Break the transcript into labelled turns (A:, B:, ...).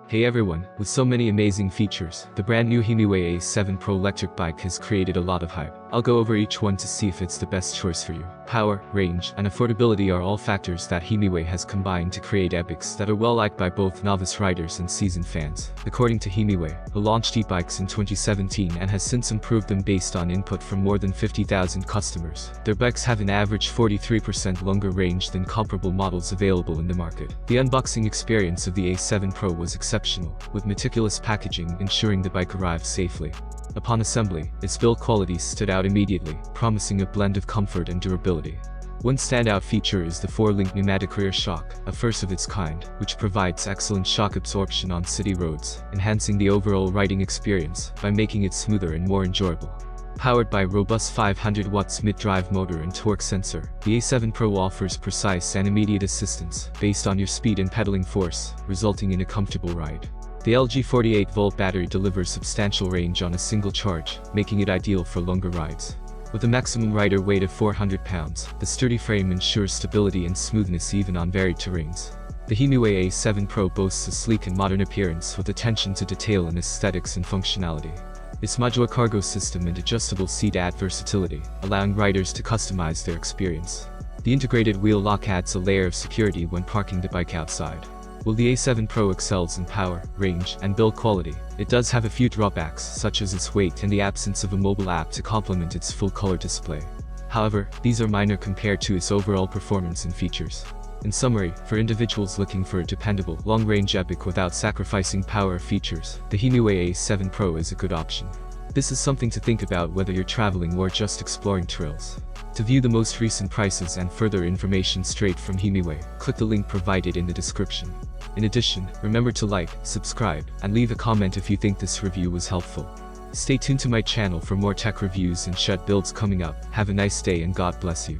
A: Hey everyone, with so many amazing features, the brand new Himiway A7 Pro electric bike has created a lot of hype. I'll go over each one to see if it's the best choice for you. Power, range, and affordability are all factors that Himiway has combined to create epics that are well liked by both novice riders and seasoned fans. According to Himiway, who launched e-bikes in 2017 and has since improved them based on input from more than 50,000 customers, their bikes have an average 43% longer range than comparable models available in the market. The unboxing experience of the A7 Pro was exceptional, with meticulous packaging ensuring the bike arrived safely. Upon assembly, its build quality stood out immediately, promising a blend of comfort and durability. One standout feature is the 4-link pneumatic rear shock, a first of its kind, which provides excellent shock absorption on city roads, enhancing the overall riding experience by making it smoother and more enjoyable. Powered by a robust 500 watts mid-drive motor and torque sensor, the A7 Pro offers precise and immediate assistance based on your speed and pedaling force, resulting in a comfortable ride. The LG 48-volt battery delivers substantial range on a single charge, making it ideal for longer rides. With a maximum rider weight of 400 pounds, the sturdy frame ensures stability and smoothness even on varied terrains. The Himiway A7 Pro boasts a sleek and modern appearance with attention to detail in aesthetics and functionality. Its modular cargo system and adjustable seat add versatility, allowing riders to customize their experience. The integrated wheel lock adds a layer of security when parking the bike outside. While the A7 Pro excels in power, range, and build quality, it does have a few drawbacks such as its weight and the absence of a mobile app to complement its full-color display. However, these are minor compared to its overall performance and features. In summary, for individuals looking for a dependable, long-range epic without sacrificing power or features, the Himiway A7 Pro is a good option. This is something to think about whether you're traveling or just exploring trails. To view the most recent prices and further information straight from Himiway, click the link provided in the description. In addition, remember to like, subscribe, and leave a comment if you think this review was helpful. Stay tuned to my channel for more tech reviews and shed builds coming up. Have a nice day and God bless you.